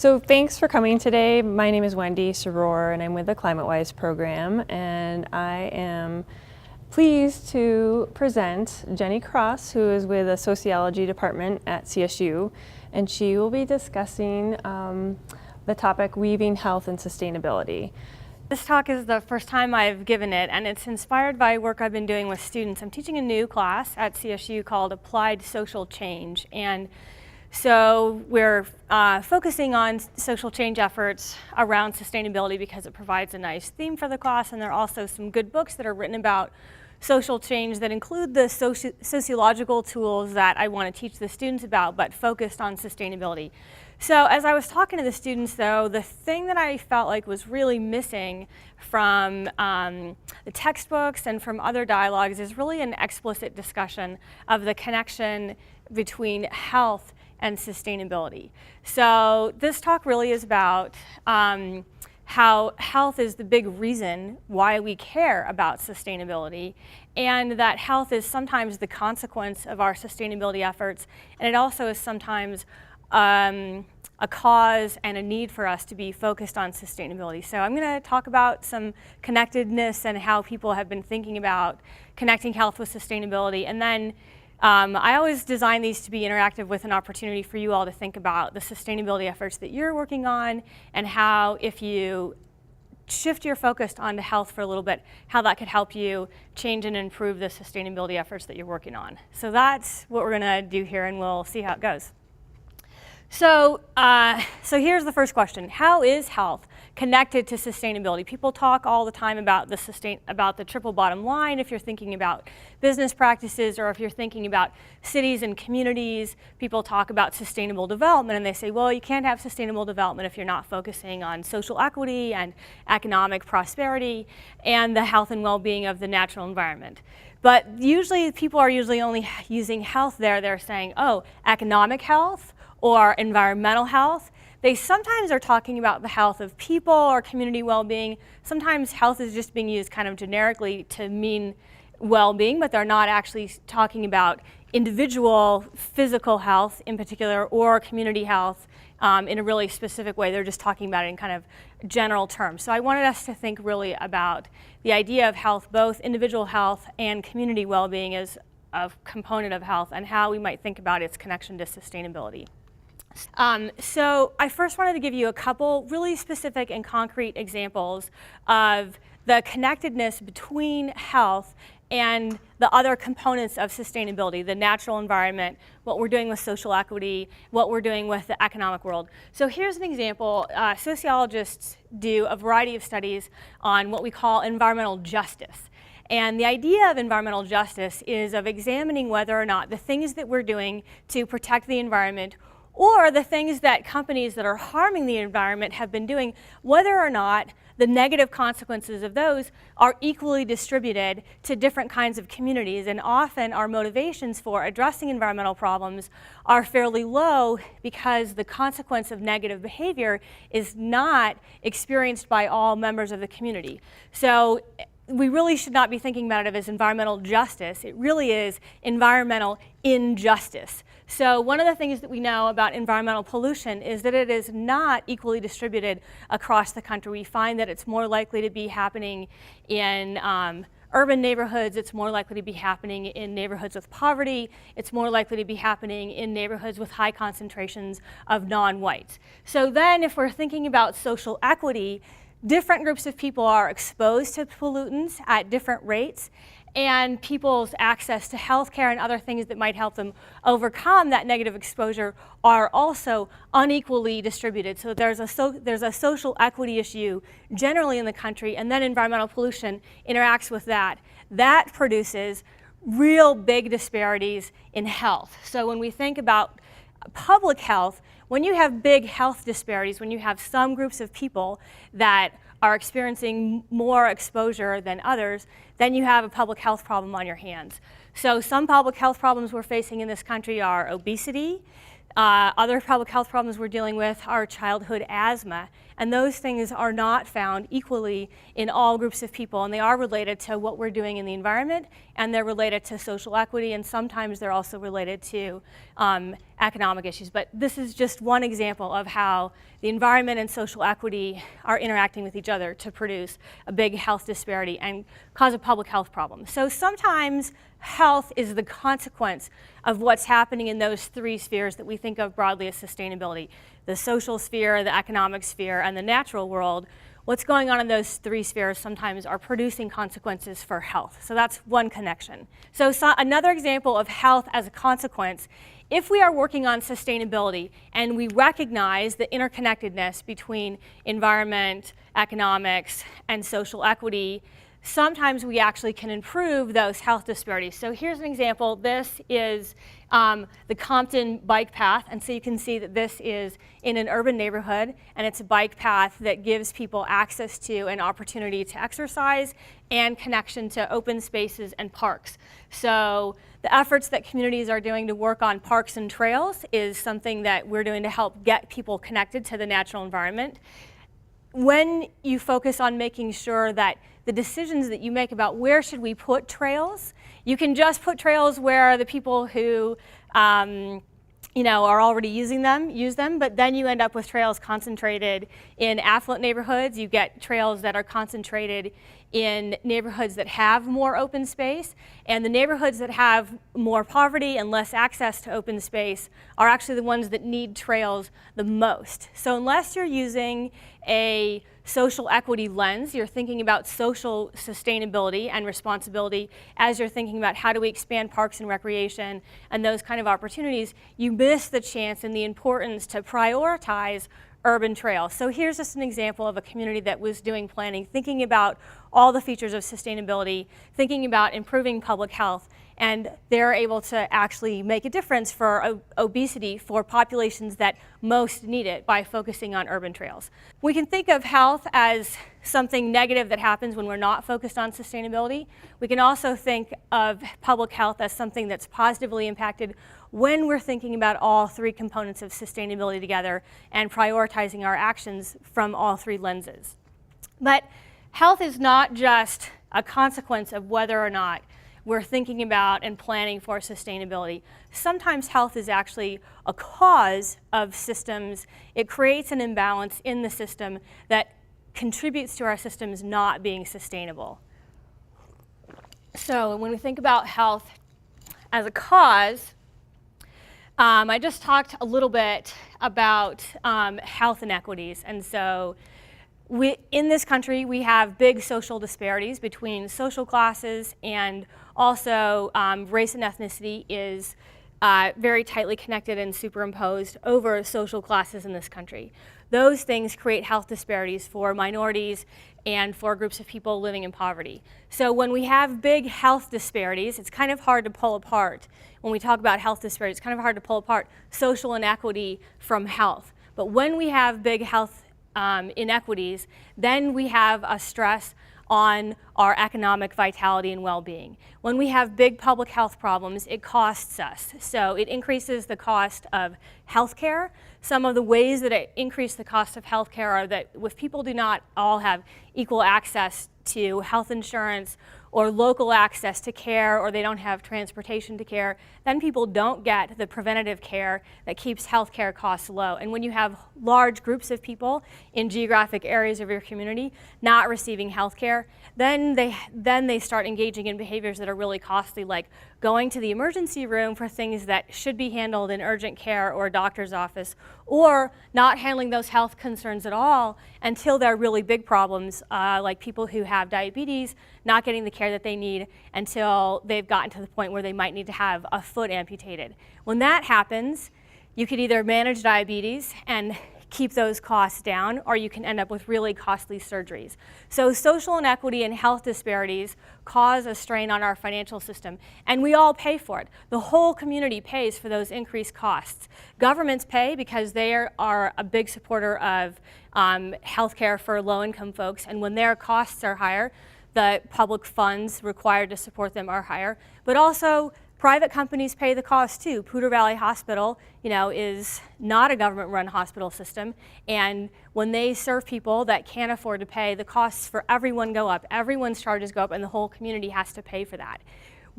So thanks for coming today. My name is Wendy Soror and I'm with the ClimateWise program, and I am pleased to present Jenny Cross, who is with the sociology department at CSU, and she will be discussing the topic weaving health and sustainability. This talk is the first time I've given it, and it's inspired by work I've been doing with students. I'm teaching a new class at CSU called Applied Social Change, and so we're focusing on social change efforts around sustainability because it provides a nice theme for the class, and there are also some good books that are written about social change that include the sociological tools that I want to teach the students about, but focused on sustainability. So as I was talking to the students, though, the thing that I felt like was really missing from the textbooks and from other dialogues is really an explicit discussion of the connection between health and sustainability. So this talk really is about how health is the big reason why we care about sustainability, and that health is sometimes the consequence of our sustainability efforts, and it also is sometimes a cause and a need for us to be focused on sustainability. So I'm going to talk about some connectedness and how people have been thinking about connecting health with sustainability, and then I always design these to be interactive with an opportunity for you all to think about the sustainability efforts that you're working on, and how, if you shift your focus onto health for a little bit, how that could help you change and improve the sustainability efforts that you're working on. So that's what we're going to do here, and we'll see how it goes. So here's the first question. How is health connected to sustainability? People talk all the time about the triple bottom line if you're thinking about business practices, or if you're thinking about cities and communities. People talk about sustainable development, and they say, well, you can't have sustainable development if you're not focusing on social equity and economic prosperity and the health and well-being of the natural environment. But usually people are only using health there. They're saying, oh, economic health or environmental health. They sometimes are talking about the health of people or community well-being. Sometimes health is just being used kind of generically to mean well-being, but they're not actually talking about individual physical health in particular, or community health in a really specific way. They're just talking about it in kind of general terms. So I wanted us to think really about the idea of health, both individual health and community well-being, as a component of health, and how we might think about its connection to sustainability. So I first wanted to give you a couple really specific and concrete examples of the connectedness between health and the other components of sustainability, the natural environment, what we're doing with social equity, what we're doing with the economic world. So here's an example. Sociologists do a variety of studies on what we call environmental justice. And the idea of environmental justice is of examining whether or not the things that we're doing to protect the environment, or the things that companies that are harming the environment have been doing, whether or not the negative consequences of those are equally distributed to different kinds of communities. And often our motivations for addressing environmental problems are fairly low because the consequence of negative behavior is not experienced by all members of the community. So we really should not be thinking about it as environmental justice. It really is environmental injustice. So one of the things that we know about environmental pollution is that it is not equally distributed across the country. We find that it's more likely to be happening in urban neighborhoods. It's more likely to be happening in neighborhoods with poverty. It's more likely to be happening in neighborhoods with high concentrations of non-whites. So then if we're thinking about social equity, different groups of people are exposed to pollutants at different rates, and people's access to healthcare and other things that might help them overcome that negative exposure are also unequally distributed. So there's a social equity issue generally in the country, and then environmental pollution interacts with that. That produces real big disparities in health. So when we think about public health, when you have big health disparities, when you have some groups of people that are experiencing more exposure than others, then you have a public health problem on your hands. So some public health problems we're facing in this country are obesity. Other public health problems we're dealing with are childhood asthma, and those things are not found equally in all groups of people, and they are related to what we're doing in the environment, and they're related to social equity, and sometimes they're also related to economic issues. But this is just one example of how the environment and social equity are interacting with each other to produce a big health disparity and cause a public health problem. So sometimes health is the consequence of what's happening in those three spheres that we think of broadly as sustainability: the social sphere, the economic sphere, and the natural world. What's going on in those three spheres sometimes are producing consequences for health. So that's one connection. So another example of health as a consequence: if we are working on sustainability and we recognize the interconnectedness between environment, economics, and social equity, sometimes we actually can improve those health disparities. So here's an example. This is the Compton bike path. And so you can see that this is in an urban neighborhood, and it's a bike path that gives people access to an opportunity to exercise and connection to open spaces and parks. So the efforts that communities are doing to work on parks and trails is something that we're doing to help get people connected to the natural environment. When you focus on making sure that the decisions that you make about where should we put trails, you can just put trails where the people who are already using them use them, but then you end up with trails concentrated in affluent neighborhoods. You get trails that are concentrated in neighborhoods that have more open space, and the neighborhoods that have more poverty and less access to open space are actually the ones that need trails the most. So unless you're using a social equity lens, you're thinking about social sustainability and responsibility as you're thinking about how do we expand parks and recreation and those kind of opportunities, you miss the chance and the importance to prioritize urban trails. So here's just an example of a community that was doing planning, thinking about all the features of sustainability, thinking about improving public health, and they're able to actually make a difference for obesity for populations that most need it by focusing on urban trails. We can think of health as something negative that happens when we're not focused on sustainability. We can also think of public health as something that's positively impacted when we're thinking about all three components of sustainability together and prioritizing our actions from all three lenses. But health is not just a consequence of whether or not we're thinking about and planning for sustainability. Sometimes health is actually a cause of systems. It creates an imbalance in the system that contributes to our systems not being sustainable. So when we think about health as a cause, I just talked a little bit about health inequities. And so in this country, we have big social disparities between social classes, and also race and ethnicity is very tightly connected and superimposed over social classes in this country. Those things create health disparities for minorities and for groups of people living in poverty. So when we have big health disparities, it's kind of hard to pull apart. When we talk about health disparities, it's kind of hard to pull apart social inequity from health. But when we have big health inequities, then we have a stress on our economic vitality and well-being. When we have big public health problems, it costs us. So it increases the cost of healthcare. Some of the ways that it increases the cost of healthcare are that if people do not all have equal access to health insurance or local access to care, or they don't have transportation to care, then people don't get the preventative care that keeps healthcare costs low. And when you have large groups of people in geographic areas of your community not receiving healthcare, then they start engaging in behaviors that are really costly, like going to the emergency room for things that should be handled in urgent care or a doctor's office, or not handling those health concerns at all until they're really big problems, like people who have diabetes not getting the care that they need until they've gotten to the point where they might need to have a foot amputated. When that happens, you could either manage diabetes and keep those costs down, or you can end up with really costly surgeries. So social inequity and health disparities cause a strain on our financial system, and we all pay for it. The whole community pays for those increased costs. Governments pay because they are a big supporter of healthcare for low-income folks, and when their costs are higher, the public funds required to support them are higher. But also, private companies pay the cost too. Poudre Valley Hospital, is not a government-run hospital system, and when they serve people that can't afford to pay, the costs for everyone go up. Everyone's charges go up, and the whole community has to pay for that.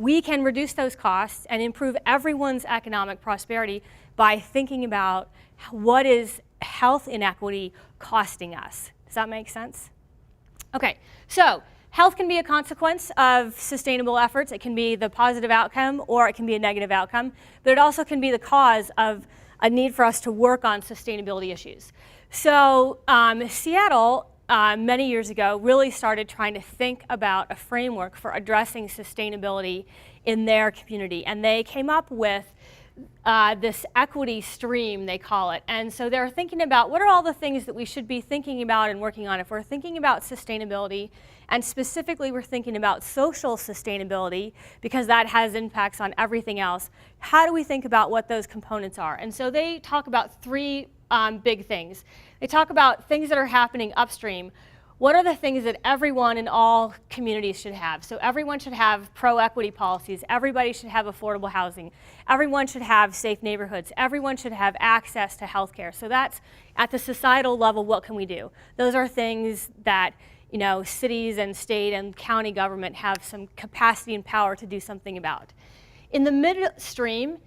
we can reduce those costs and improve everyone's economic prosperity by thinking about what is health inequity costing us. Does that make sense? Okay, so health can be a consequence of sustainable efforts. It can be the positive outcome or it can be a negative outcome, but it also can be the cause of a need for us to work on sustainability issues. So Seattle, many years ago, really started trying to think about a framework for addressing sustainability in their community. And they came up with this equity stream, they call it. And so they're thinking about what are all the things that we should be thinking about and working on if we're thinking about sustainability, and specifically we're thinking about social sustainability because that has impacts on everything else. How do we think about what those components are? And so they talk about three big things. They talk about things that are happening upstream. What are the things that everyone in all communities should have? So everyone should have pro-equity policies. Everybody should have affordable housing. Everyone should have safe neighborhoods. Everyone should have access to healthcare. So that's at the societal level, what can we do? Those are things that cities and state and county government have some capacity and power to do something about. In the midstream,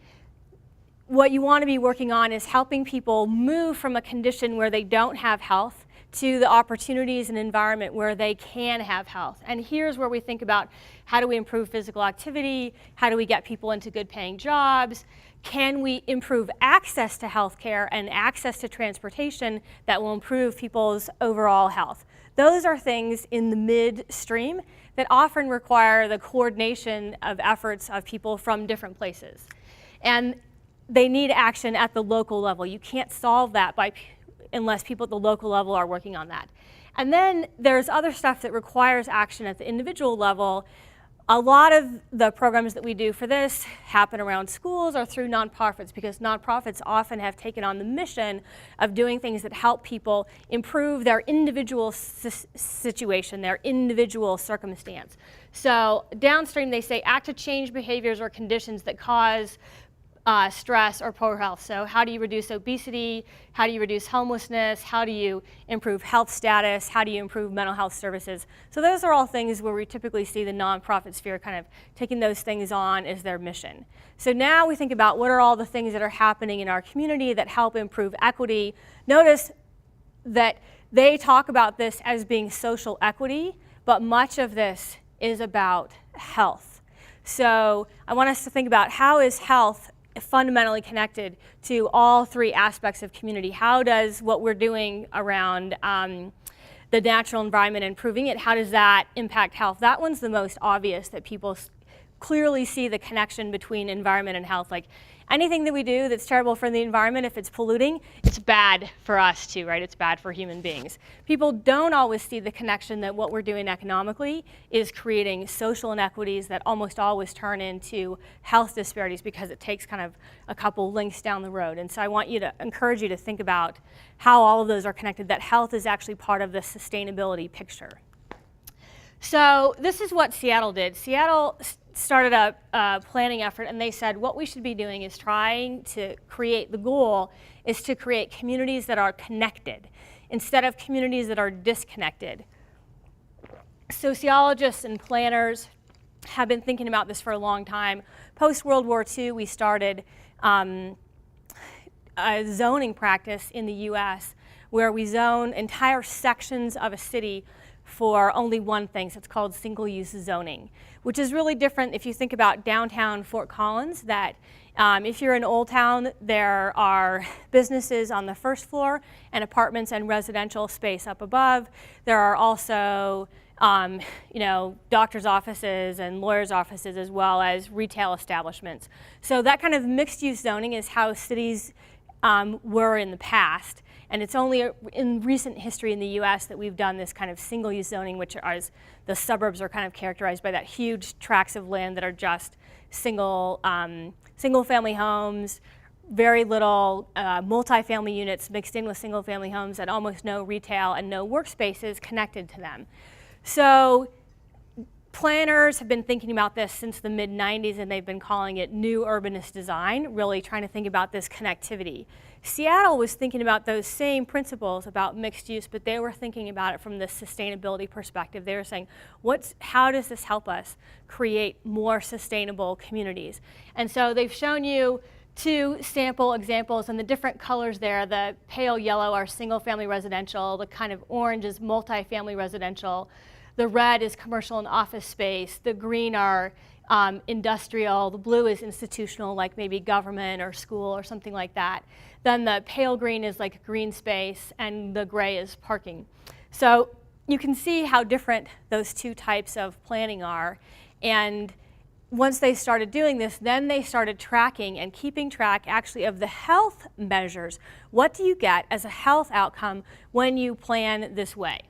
what you want to be working on is helping people move from a condition where they don't have health to the opportunities and environment where they can have health. And here's where we think about how do we improve physical activity, how do we get people into good paying jobs, can we improve access to healthcare and access to transportation that will improve people's overall health. Those are things in the midstream that often require the coordination of efforts of people from different places. And they need action at the local level. You can't solve that unless people at the local level are working on that. And then there's other stuff that requires action at the individual level. A lot of the programs that we do for this happen around schools or through nonprofits because nonprofits often have taken on the mission of doing things that help people improve their individual situation, their individual circumstance. So downstream they say act to change behaviors or conditions that cause stress or poor health. So how do you reduce obesity? How do you reduce homelessness? How do you improve health status? How do you improve mental health services? So those are all things where we typically see the nonprofit sphere kind of taking those things on as their mission. So now we think about what are all the things that are happening in our community that help improve equity. Notice that they talk about this as being social equity, but much of this is about health. So I want us to think about how is health fundamentally connected to all three aspects of community. How does what we're doing around the natural environment, improving it, how does that impact health? That one's the most obvious, that people clearly see the connection between environment and health. Like anything that we do that's terrible for the environment, if it's polluting, it's bad for us too, right? It's bad for human beings. People don't always see the connection that what we're doing economically is creating social inequities that almost always turn into health disparities because it takes kind of a couple links down the road. And so I want you to encourage you to think about how all of those are connected, that health is actually part of the sustainability picture. So this is what Seattle did. Seattle started a planning effort, and they said what we should be doing is trying to create, the goal is to create communities that are connected instead of communities that are disconnected. Sociologists and planners have been thinking about this for a long time. Post-World War II, we started a zoning practice in the US where we zone entire sections of a city for only one thing. So it's called single-use zoning, which is really different if you think about downtown Fort Collins, that if you're in Old Town, there are businesses on the first floor and apartments and residential space up above. There are also doctor's offices and lawyers' offices as well as retail establishments. So that kind of mixed-use zoning is how cities were in the past. And it's only in recent history in the US that we've done this kind of single-use zoning, which is the suburbs are kind of characterized by that huge tracts of land that are just single-family homes, very little multifamily units mixed in with single-family homes, and almost no retail and no workspaces connected to them. So Planners have been thinking about this since the mid-90s, and they've been calling it new urbanist design, really trying to think about this connectivity. Seattle was thinking about those same principles about mixed use, but they were thinking about it from the sustainability perspective. They were saying, how does this help us create more sustainable communities? And so they've shown you 2 sample examples, and the different colors there. The pale yellow are single-family residential, the kind of orange is multi-family residential, the red is commercial and office space, the green are industrial, the blue is institutional, like maybe government or school or something like that. Then the pale green is like green space, and the gray is parking. So you can see how different those 2 types of planning are. And once they started doing this, then they started tracking and keeping track actually of the health measures. What do you get as a health outcome when you plan this way?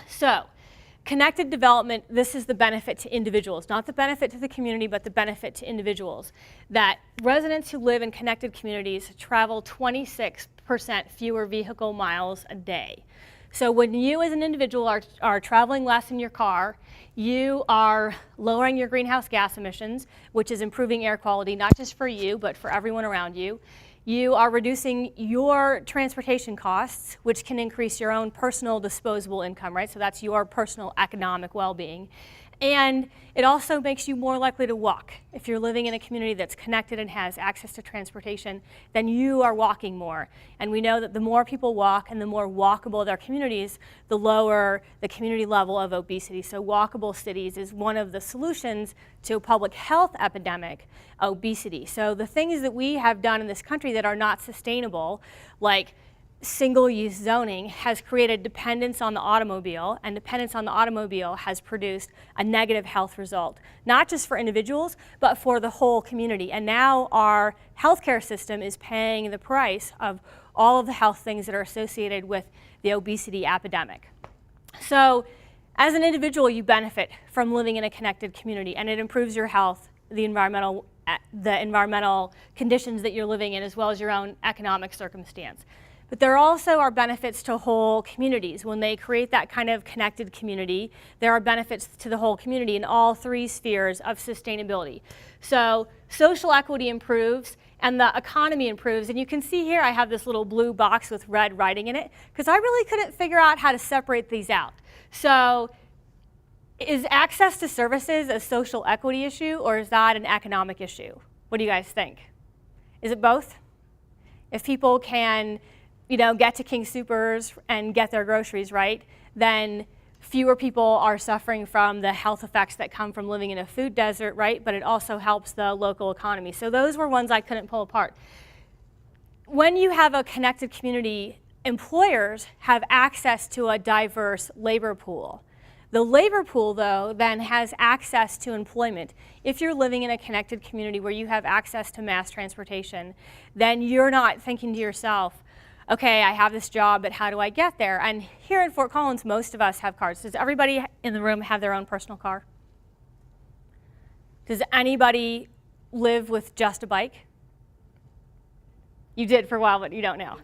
So connected development, this is the benefit to individuals, not the benefit to the community, but the benefit to individuals. That residents who live in connected communities travel 26% fewer vehicle miles a day. So when you as an individual are traveling less in your car, you are lowering your greenhouse gas emissions, which is improving air quality, not just for you, but for everyone around you. You are reducing your transportation costs, which can increase your own personal disposable income, right? So that's your personal economic well-being. And it also makes you more likely to walk. If you're living in a community that's connected and has access to transportation, then you are walking more. And we know that the more people walk and the more walkable their communities, the lower the community level of obesity. So walkable cities is one of the solutions to a public health epidemic, obesity. So the things that we have done in this country that are not sustainable, like single-use zoning, has created dependence on the automobile, and dependence on the automobile has produced a negative health result, not just for individuals, but for the whole community. And now our healthcare system is paying the price of all of the health things that are associated with the obesity epidemic. So as an individual, you benefit from living in a connected community, and it improves your health, the environmental conditions that you're living in, as well as your own economic circumstance. But there also are benefits to whole communities. When they create that kind of connected community, there are benefits to the whole community in all 3 spheres of sustainability. So social equity improves, and the economy improves. And you can see here I have this little blue box with red writing in it, because I really couldn't figure out how to separate these out. So is access to services a social equity issue, or is that an economic issue? What do you guys think? Is it both? If people can get to King Soopers and get their groceries, right, then fewer people are suffering from the health effects that come from living in a food desert, right, but it also helps the local economy. So those were ones I couldn't pull apart. When you have a connected community, employers have access to a diverse labor pool. The labor pool, though, then has access to employment. If you're living in a connected community where you have access to mass transportation, then you're not thinking to yourself, okay, I have this job, but how do I get there? And here in Fort Collins, most of us have cars. Does everybody in the room have their own personal car? Does anybody live with just a bike? You did for a while, but you don't now.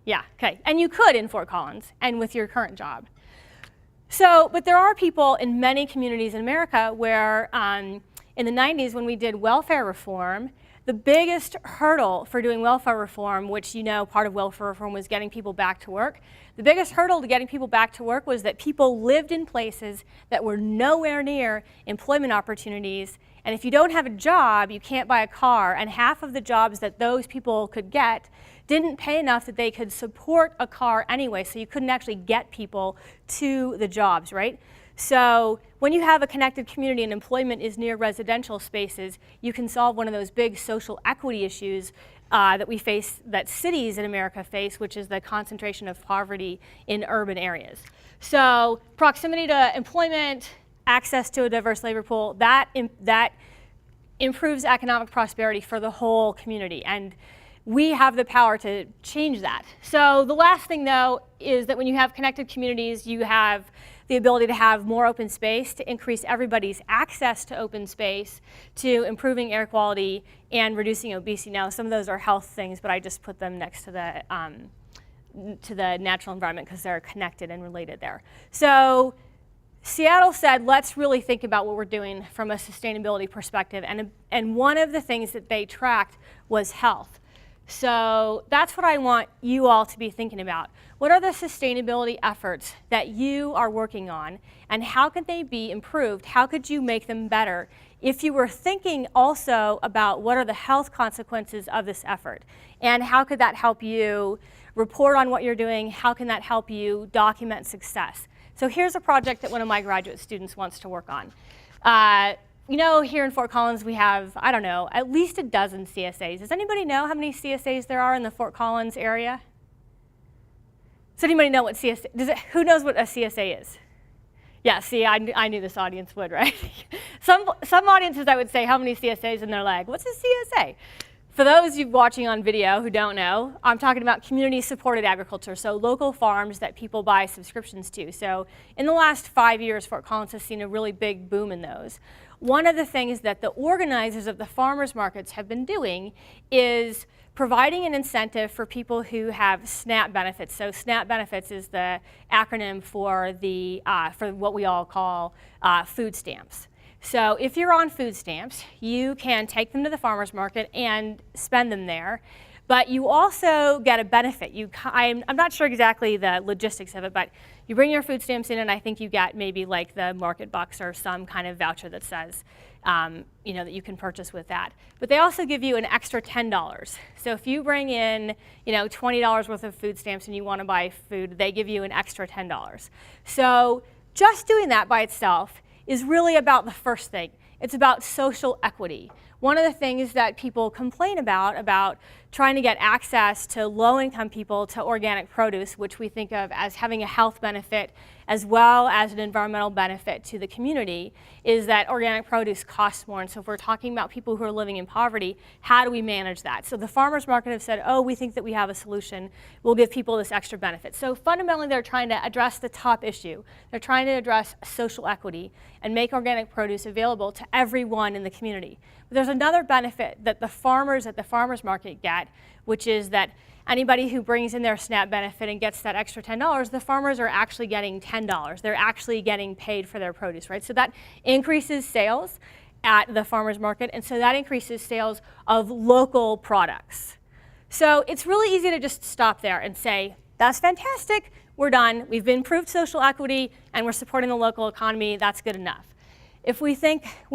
Yeah, okay. And you could in Fort Collins and with your current job. So, but there are people in many communities in America where in the 90s when we did welfare reform, the biggest hurdle for doing welfare reform, which part of welfare reform was getting people back to work, the biggest hurdle to getting people back to work was that people lived in places that were nowhere near employment opportunities. And if you don't have a job, you can't buy a car. And half of the jobs that those people could get didn't pay enough that they could support a car anyway, so you couldn't actually get people to the jobs, right? So when you have a connected community and employment is near residential spaces, you can solve one of those big social equity issues that we face, that cities in America face, which is the concentration of poverty in urban areas. So proximity to employment, access to a diverse labor pool, that improves economic prosperity for the whole community. And we have the power to change that. So the last thing, though, is that when you have connected communities, you have the ability to have more open space, to increase everybody's access to open space, to improving air quality and reducing obesity. Now, some of those are health things, but I just put them next to the natural environment because they're connected and related there. So Seattle said, let's really think about what we're doing from a sustainability perspective. And one of the things that they tracked was health. So that's what I want you all to be thinking about. What are the sustainability efforts that you are working on, and how could they be improved? How could you make them better? If you were thinking also about what are the health consequences of this effort, and how could that help you report on what you're doing, how can that help you document success? So here's a project that one of my graduate students wants to work on. You know, here in Fort Collins we have, I don't know, at least a dozen CSAs. Does anybody know how many CSAs there are in the Fort Collins area? Does anybody know what CSA, who knows what a CSA is? Yeah, see, I knew this audience would, right? Some audiences I would say, how many CSAs? And they're like, what's a CSA? For those of you watching on video who don't know, I'm talking about community-supported agriculture, so local farms that people buy subscriptions to. So in the last 5 years, Fort Collins has seen a really big boom in those. One of the things that the organizers of the farmers markets have been doing is providing an incentive for people who have SNAP benefits. So SNAP benefits is the acronym for what we all call food stamps. So if you're on food stamps, you can take them to the farmer's market and spend them there, but you also get a benefit. I'm not sure exactly the logistics of it, but you bring your food stamps in and I think you get maybe like the market bucks or some kind of voucher that says, you know, that you can purchase with that. But they also give you an extra $10. So if you bring in, you know, $20 worth of food stamps and you want to buy food, they give you an extra $10. So just doing that by itself is really about the first thing. It's about social equity. One of the things that people complain about trying to get access to low-income people to organic produce, which we think of as having a health benefit as well as an environmental benefit to the community, is that organic produce costs more. And so if we're talking about people who are living in poverty, how do we manage that? So the farmers market have said, oh, we think that we have a solution. We'll give people this extra benefit. So fundamentally, they're trying to address the top issue. They're trying to address social equity and make organic produce available to everyone in the community. But there's another benefit that the farmers at the farmers market get, which is that anybody who brings in their SNAP benefit and gets that extra $10, the farmers are actually getting $10. They're actually getting paid for their produce, right? So that increases sales at the farmers market, and so that increases sales of local products. So it's really easy to just stop there and say, that's fantastic, we're done, we've improved social equity, and we're supporting the local economy, that's good enough. If we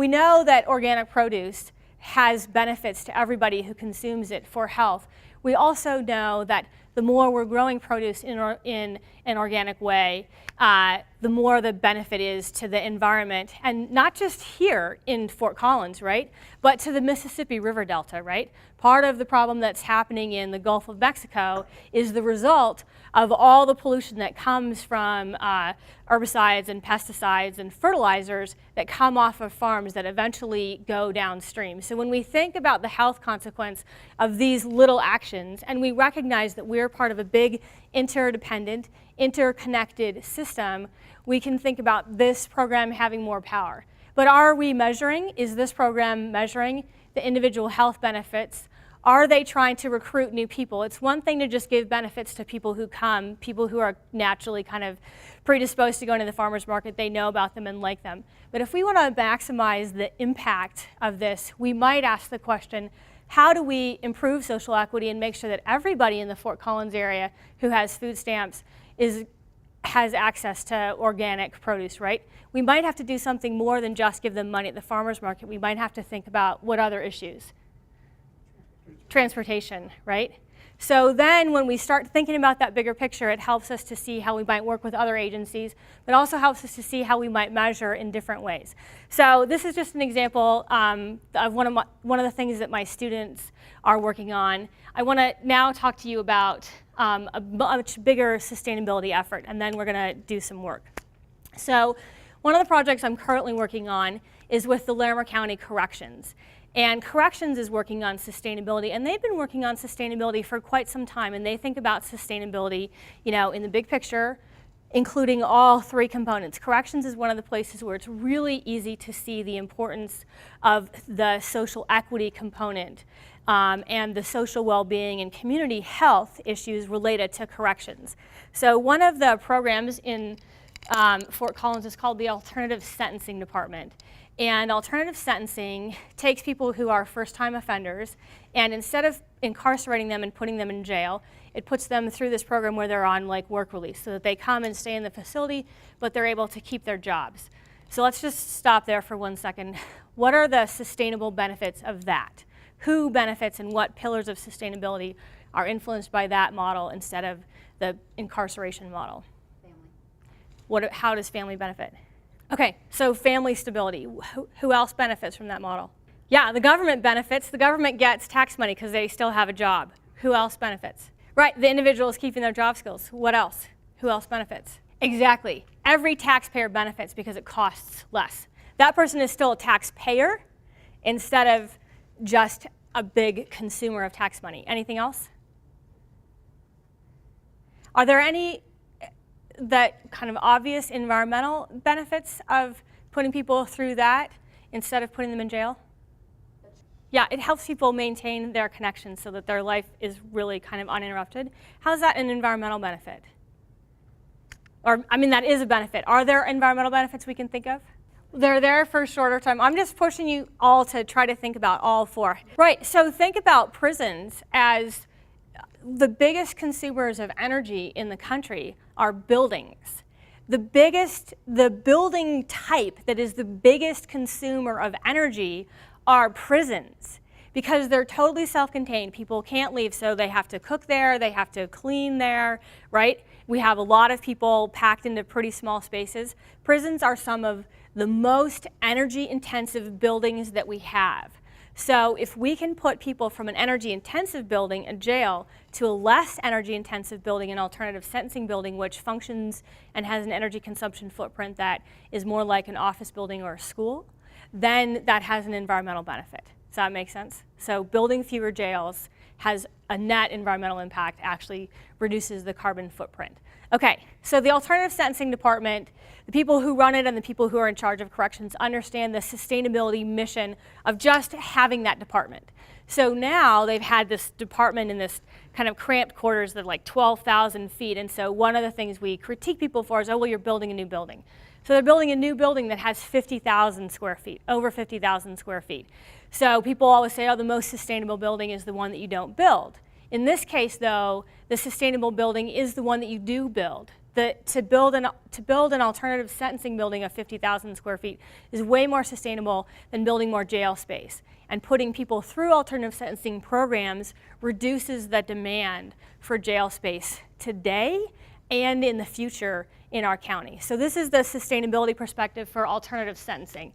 know that organic produce has benefits to everybody who consumes it for health, we also know that the more we're growing produce in an organic way, the more the benefit is to the environment, and not just here in Fort Collins, right, but to the Mississippi River Delta, right? Part of the problem that's happening in the Gulf of Mexico is the result of all the pollution that comes from herbicides and pesticides and fertilizers that come off of farms that eventually go downstream. So when we think about the health consequence of these little actions, and we recognize that we're part of a big interdependent, interconnected system, we can think about this program having more power. But are we measuring? Is this program measuring the individual health benefits? Are they trying to recruit new people? It's one thing to just give benefits to people who come, people who are naturally kind of predisposed to going to the farmer's market. They know about them and like them. But if we want to maximize the impact of this, we might ask the question, how do we improve social equity and make sure that everybody in the Fort Collins area who has food stamps has access to organic produce, right? We might have to do something more than just give them money at the farmer's market. We might have to think about what other issues? Transportation, right? So then when we start thinking about that bigger picture, it helps us to see how we might work with other agencies, but also helps us to see how we might measure in different ways. So this is just an example of one of the things that my students are working on. I want to now talk to you about a much bigger sustainability effort, and then we're going to do some work. So one of the projects I'm currently working on is with the Larimer County Corrections. And Corrections is working on sustainability, and they've been working on sustainability for quite some time, and they think about sustainability, you know, in the big picture, including all three components. Corrections is one of the places where it's really easy to see the importance of the social equity component and the social well-being and community health issues related to corrections. So one of the programs in Fort Collins is called the Alternative Sentencing Department. And alternative sentencing takes people who are first-time offenders, and instead of incarcerating them and putting them in jail, it puts them through this program where they're on like work release, so that they come and stay in the facility, but they're able to keep their jobs. So let's just stop there for 1 second. What are the sustainable benefits of that? Who benefits and what pillars of sustainability are influenced by that model instead of the incarceration model? Family. How does family benefit? Okay, so family stability. Who else benefits from that model? Yeah, the government benefits. The government gets tax money because they still have a job. Who else benefits? Right, the individual is keeping their job skills. What else? Who else benefits? Exactly. Every taxpayer benefits because it costs less. That person is still a taxpayer instead of just a big consumer of tax money. Anything else? Are there any that kind of obvious environmental benefits of putting people through that instead of putting them in jail? Yeah, it helps people maintain their connections so that their life is really kind of uninterrupted. How's that an environmental benefit? Or, I mean, that is a benefit. Are there environmental benefits we can think of? They're there for a shorter time. I'm just pushing you all to try to think about all four. Right, so think about prisons as the biggest consumers of energy in the country are buildings. The building type that is the biggest consumer of energy are prisons, because they're totally self-contained. People can't leave, so they have to cook there, they have to clean there, right? We have a lot of people packed into pretty small spaces. Prisons are some of the most energy-intensive buildings that we have. So if we can put people from an energy-intensive building, a jail, to a less energy-intensive building, an alternative sentencing building, which functions and has an energy consumption footprint that is more like an office building or a school, then that has an environmental benefit. Does that make sense? So building fewer jails has a net environmental impact, actually reduces the carbon footprint. Okay, so the Alternative Sentencing Department, the people who run it and the people who are in charge of corrections understand the sustainability mission of just having that department. So now they've had this department in this kind of cramped quarters that are like 12,000 feet, and so one of the things we critique people for is, oh, well, you're building a new building. So they're building a new building that has 50,000 square feet, over 50,000 square feet. So people always say, oh, the most sustainable building is the one that you don't build. In this case, though, the sustainable building is the one that you do build. To build an alternative sentencing building of 50,000 square feet is way more sustainable than building more jail space. And putting people through alternative sentencing programs reduces the demand for jail space today and in the future in our county. So this is the sustainability perspective for alternative sentencing.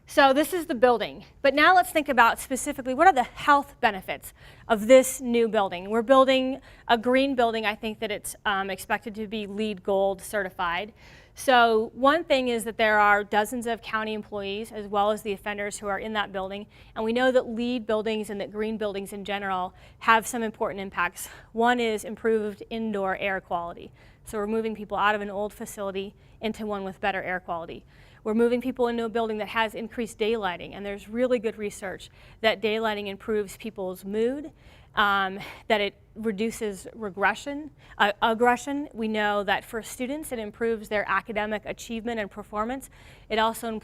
So this is the building, but now let's think about specifically what are the health benefits of this new building. We're building a green building. I think that it's expected to be LEED Gold certified. So one thing is that there are dozens of county employees as well as the offenders who are in that building, and we know that LEED buildings and that green buildings in general have some important impacts. One is improved indoor air quality. So we're moving people out of an old facility into one with better air quality. We're moving people into a building that has increased daylighting, and there's really good research that daylighting improves people's mood, that it reduces aggression. We know that for students it improves their academic achievement and performance. It also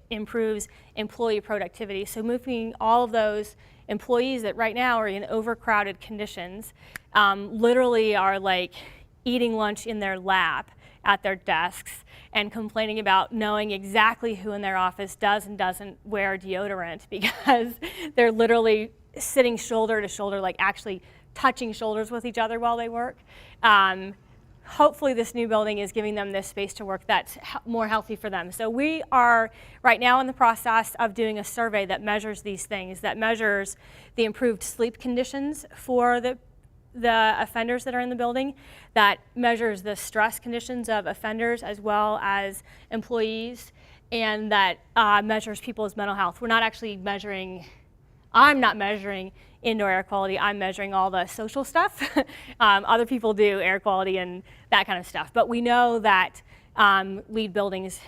improves employee productivity. So moving all of those employees that right now are in overcrowded conditions, literally are like eating lunch in their lap at their desks and complaining about knowing exactly who in their office does and doesn't wear deodorant because they're literally sitting shoulder to shoulder, like actually touching shoulders with each other while they work. Hopefully this new building is giving them this space to work that's more healthy for them. So we are right now in the process of doing a survey that measures these things, that measures the improved sleep conditions for the offenders that are in the building, that measures the stress conditions of offenders as well as employees, and that measures people's mental health. We're not actually measuring, I'm not measuring indoor air quality, I'm measuring all the social stuff. Other people do air quality and that kind of stuff. But we know that LEED buildings,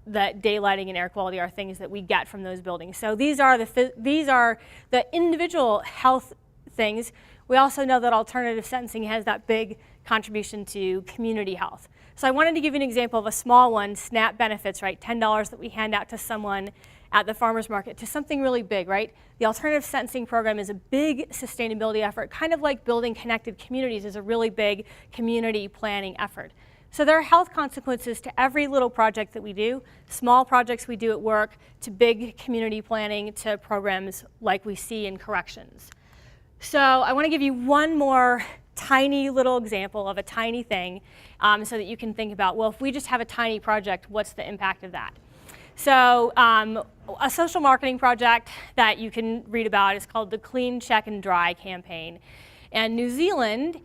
that daylighting and air quality are things that we get from those buildings. So these are the individual health things. We also know that alternative sentencing has that big contribution to community health. So I wanted to give you an example of a small one, SNAP benefits, right? $10 that we hand out to someone at the farmer's market, to something really big, right? The alternative sentencing program is a big sustainability effort, kind of like building connected communities is a really big community planning effort. So there are health consequences to every little project that we do, small projects we do at work, to big community planning, to programs like we see in corrections. So I want to give you one more tiny little example of a tiny thing so that you can think about, well, if we just have a tiny project, what's the impact of that? So a social marketing project that you can read about is called the Clean, Check, and Dry campaign. And New Zealand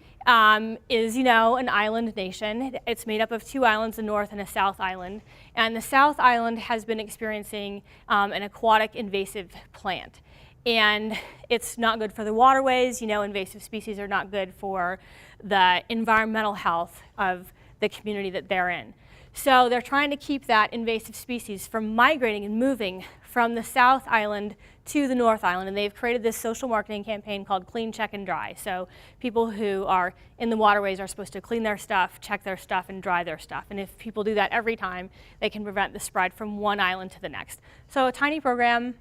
is, you know, an island nation. It's made up of 2 islands, a North and a South Island. And the South Island has been experiencing an aquatic invasive plant. And it's not good for the waterways. You know, invasive species are not good for the environmental health of the community that they're in. So they're trying to keep that invasive species from migrating and moving from the South Island to the North Island, and they've created this social marketing campaign called Clean, Check, and Dry. So people who are in the waterways are supposed to clean their stuff, check their stuff, and dry their stuff. And if people do that every time, they can prevent the spread from one island to the next. So a tiny program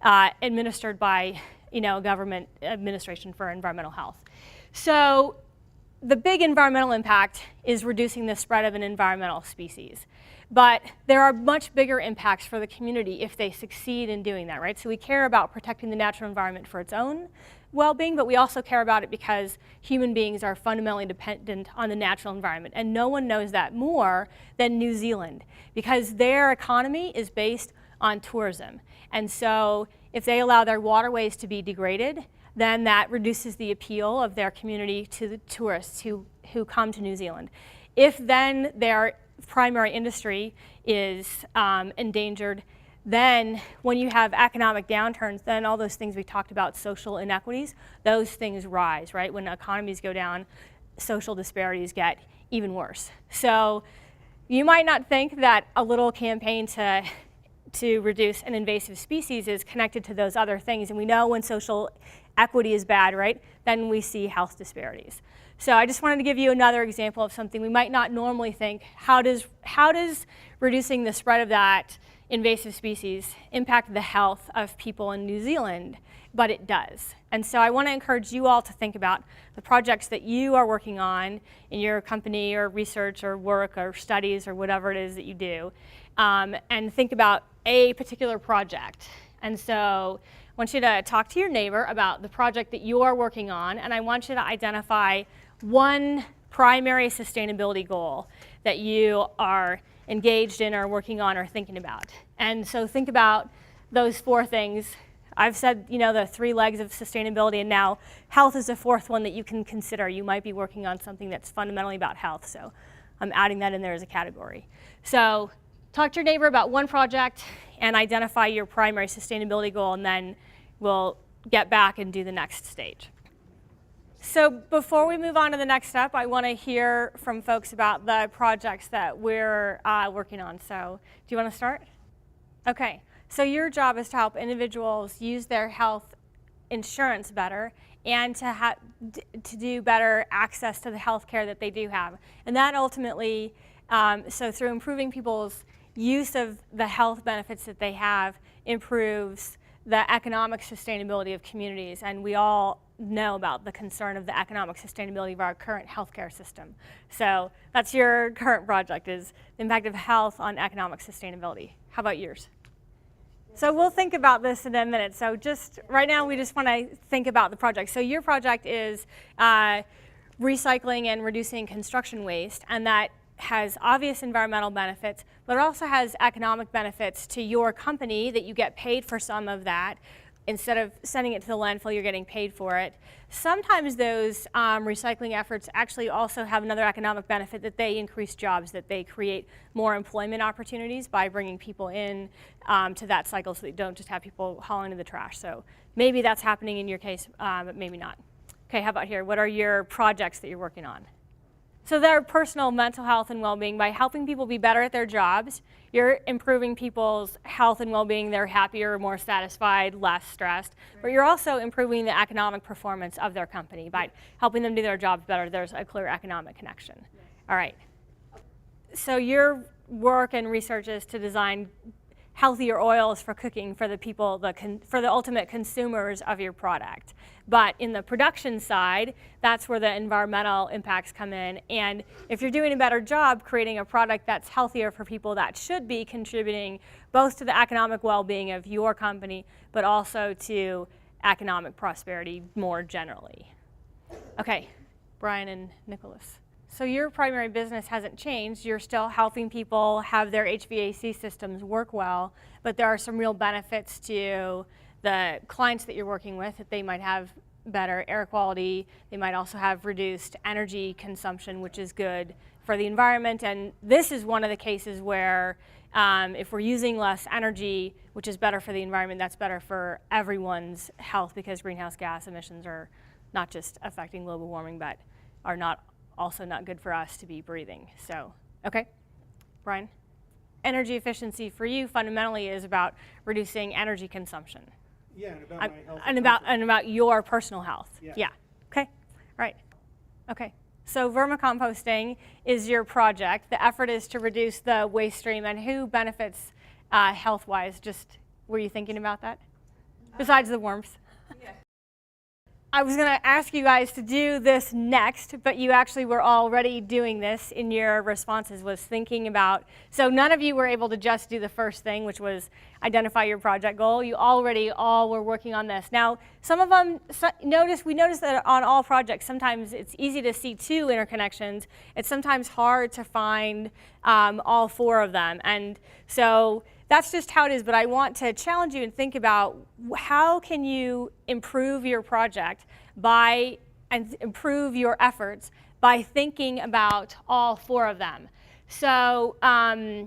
administered by, you know, government administration for environmental health. So the big environmental impact is reducing the spread of an environmental species. But there are much bigger impacts for the community if they succeed in doing that, right? So we care about protecting the natural environment for its own well-being, but we also care about it because human beings are fundamentally dependent on the natural environment. And no one knows that more than New Zealand, because their economy is based on tourism. And so if they allow their waterways to be degraded, then that reduces the appeal of their community to the tourists who come to New Zealand. If then their primary industry is endangered, then when you have economic downturns, then all those things we talked about, social inequities, those things rise, right? When economies go down, social disparities get even worse. So you might not think that a little campaign to reduce an invasive species is connected to those other things. And we know when social equity is bad, right, then we see health disparities. So I just wanted to give you another example of something we might not normally think. How does reducing the spread of that invasive species impact the health of people in New Zealand? But it does. And so I want to encourage you all to think about the projects that you are working on in your company or research or work or studies or whatever it is that you do, and think about a particular project. And so I want you to talk to your neighbor about the project that you are working on, and I want you to identify one primary sustainability goal that you are engaged in or working on or thinking about. And so think about those 4 things. I've said, you know, the 3 legs of sustainability, and now health is the 4th one that you can consider. You might be working on something that's fundamentally about health, so I'm adding that in there as a category. So talk to your neighbor about one project and identify your primary sustainability goal, and then we'll get back and do the next stage. So before we move on to the next step, I want to hear from folks about the projects that we're working on. So do you want to start? Okay. So your job is to help individuals use their health insurance better and to do better access to the health care that they do have. And that ultimately, so through improving people's use of the health benefits that they have, improves the economic sustainability of communities. And we all know about the concern of the economic sustainability of our current healthcare system. So that's your current project, is the impact of health on economic sustainability. How about yours? So we'll think about this in a minute. So just right now, we just want to think about the project. So your project is recycling and reducing construction waste, and that has obvious environmental benefits, but it also has economic benefits to your company, that you get paid for some of that. Instead of sending it to the landfill, you're getting paid for it. Sometimes those recycling efforts actually also have another economic benefit, that they increase jobs, that they create more employment opportunities by bringing people in to that cycle, so that you don't just have people hauling to the trash. So maybe that's happening in your case, but maybe not. Okay, how about here? What are your projects that you're working on? So they're personal mental health and well-being. By helping people be better at their jobs, you're improving people's health and well-being. They're happier, more satisfied, less stressed. But you're also improving the economic performance of their company by helping them do their jobs better. There's a clear economic connection. All right. so your work and research is to design healthier oils for cooking for the people, for the ultimate consumers of your product. But in the production side, that's where the environmental impacts come in. And if you're doing a better job creating a product that's healthier for people, that should be contributing both to the economic well-being of your company, but also to economic prosperity more generally. Okay, Brian and Nicholas. So your primary business hasn't changed. You're still helping people have their HVAC systems work well, but there are some real benefits to the clients that you're working with, that they might have better air quality. They might also have reduced energy consumption, which is good for the environment. And this is one of the cases where if we're using less energy, which is better for the environment, that's better for everyone's health, because greenhouse gas emissions are not just affecting global warming, but are also not good for us to be breathing. So, okay, Brian? Energy efficiency for you fundamentally is about reducing energy consumption. Yeah, and about my health. And about your personal health. Yeah. Okay. All right. Okay. So vermicomposting is your project. The effort is to reduce the waste stream, and who benefits health-wise? Just were you thinking about that? Besides the worms. Yeah. I was going to ask you guys to do this next, but you actually were already doing this in your responses, was thinking about, so none of you were able to just do the first thing, which was identify your project goal. You already all were working on this. Now, some of them, we noticed that on all projects, sometimes it's easy to see 2 interconnections. It's sometimes hard to find all 4 of them. And so that's just how it is, but I want to challenge you and think about how can you improve your project and improve your efforts by thinking about all 4 of them. So I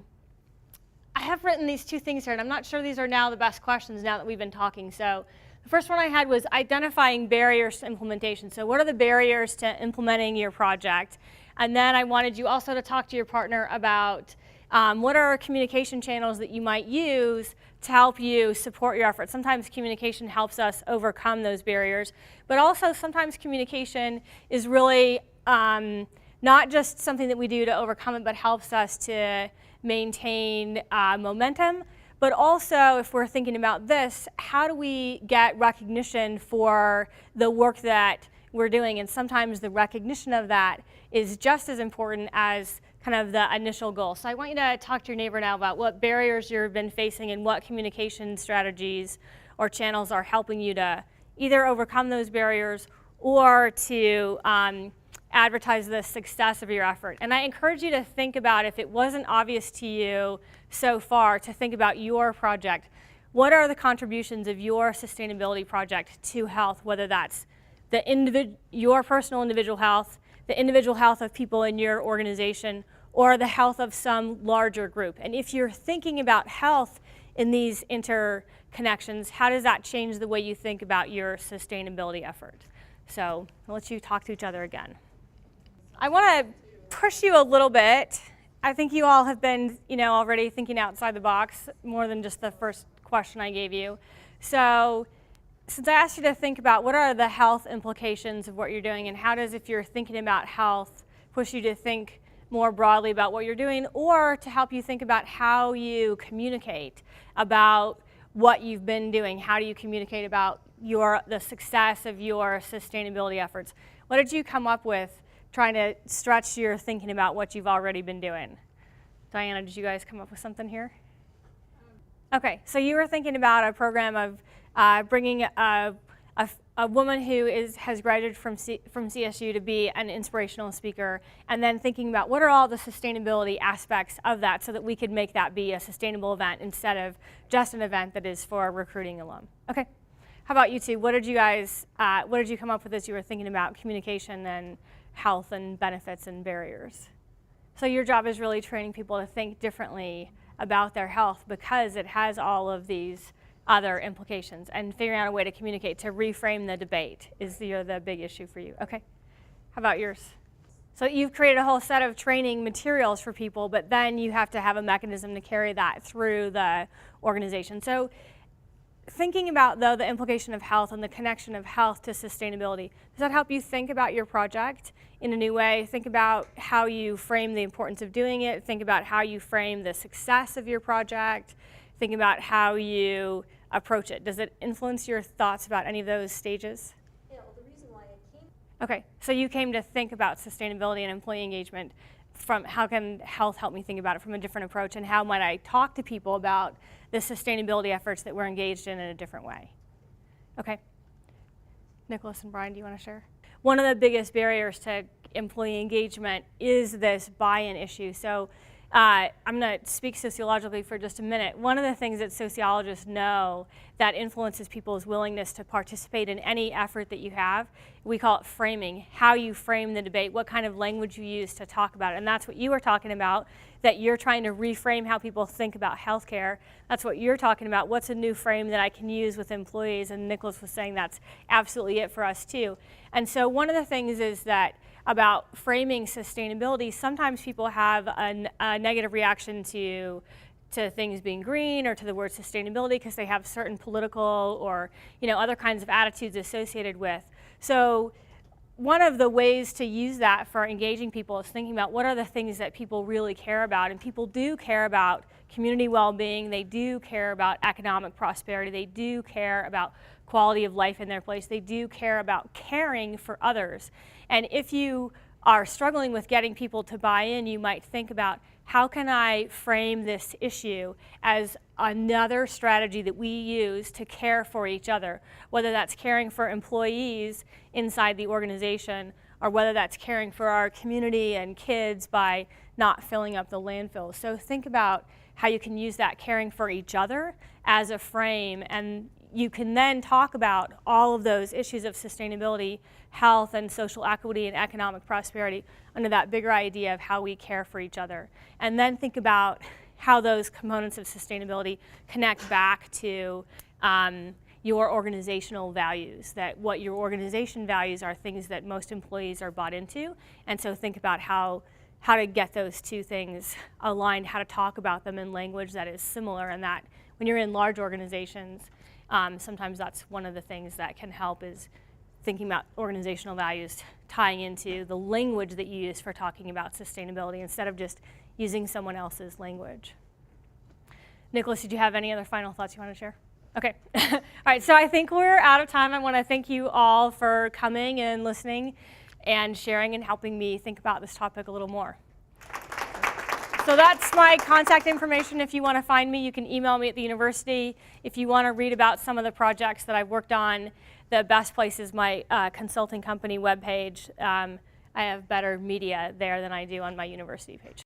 have written these 2 things here, and I'm not sure these are now the best questions now that we've been talking. So the first one I had was identifying barriers to implementation. So what are the barriers to implementing your project? And then I wanted you also to talk to your partner about what are communication channels that you might use to help you support your efforts? Sometimes communication helps us overcome those barriers, but also sometimes communication is really not just something that we do to overcome it, but helps us to maintain momentum. But also, if we're thinking about this, how do we get recognition for the work that we're doing? And sometimes the recognition of that is just as important as kind of the initial goal. So I want you to talk to your neighbor now about what barriers you've been facing and what communication strategies or channels are helping you to either overcome those barriers or to advertise the success of your effort. And I encourage you to think about, if it wasn't obvious to you so far, to think about your project. What are the contributions of your sustainability project to health, whether that's your personal individual health, the individual health of people in your organization, or the health of some larger group. And if you're thinking about health in these interconnections, how does that change the way you think about your sustainability effort? So I'll let you talk to each other again. I want to push you a little bit. I think you all have been, already thinking outside the box more than just the first question I gave you. So since I asked you to think about what are the health implications of what you're doing, and how does, if you're thinking about health, push you to think more broadly about what you're doing, or to help you think about how you communicate about what you've been doing. How do you communicate about the success of your sustainability efforts? What did you come up with trying to stretch your thinking about what you've already been doing? Diana, did you guys come up with something here? Okay, so you were thinking about a program of bringing a woman who has graduated from CSU to be an inspirational speaker, and then thinking about what are all the sustainability aspects of that so that we could make that be a sustainable event instead of just an event that is for recruiting alum. Okay, how about you two? What did you come up with as you were thinking about communication and health and benefits and barriers? So your job is really training people to think differently about their health because it has all of these other implications, and figuring out a way to communicate, to reframe the debate is the big issue for you. Okay, how about yours? So you've created a whole set of training materials for people, but then you have to have a mechanism to carry that through the organization. So thinking about, though, the implication of health and the connection of health to sustainability, does that help you think about your project in a new way? Think about how you frame the importance of doing it. Think about how you frame the success of your project. Think about how you approach it. Does it influence your thoughts about any of those stages? Yeah, well, the reason why I came. Okay, so you came to think about sustainability and employee engagement from how can health help me think about it from a different approach, and how might I talk to people about the sustainability efforts that we're engaged in a different way? Okay. Nicholas and Brian, do you want to share? One of the biggest barriers to employee engagement is this buy-in issue. So I'm going to speak sociologically for just a minute. One of the things that sociologists know that influences people's willingness to participate in any effort that you have, we call it framing, how you frame the debate, what kind of language you use to talk about it. And that's what you were talking about, that you're trying to reframe how people think about healthcare. That's what you're talking about. What's a new frame that I can use with employees? And Nicholas was saying that's absolutely it for us too. And so one of the things is that about framing sustainability, sometimes people have a negative reaction to things being green or to the word sustainability because they have certain political or other kinds of attitudes associated with. So one of the ways to use that for engaging people is thinking about what are the things that people really care about. And people do care about community well-being. They do care about economic prosperity. They do care about quality of life in their place. They do care about caring for others. And if you are struggling with getting people to buy in, you might think about, how can I frame this issue as another strategy that we use to care for each other, whether that's caring for employees inside the organization or whether that's caring for our community and kids by not filling up the landfills. So think about how you can use that caring for each other as a frame, and you can then talk about all of those issues of sustainability, health, and social equity and economic prosperity under that bigger idea of how we care for each other. And then think about how those components of sustainability connect back to your organizational values, that what your organization values are things that most employees are bought into. And so think about how to get those two things aligned, how to talk about them in language that is similar, and that when you're in large organizations, sometimes that's one of the things that can help is thinking about organizational values tying into the language that you use for talking about sustainability instead of just using someone else's language. Nicholas, did you have any other final thoughts you want to share? Okay. All right, so I think we're out of time. I want to thank you all for coming and listening and sharing and helping me think about this topic a little more. So that's my contact information. If you want to find me, you can email me at the university. If you want to read about some of the projects that I've worked on, the best place is my consulting company webpage. I have better media there than I do on my university page.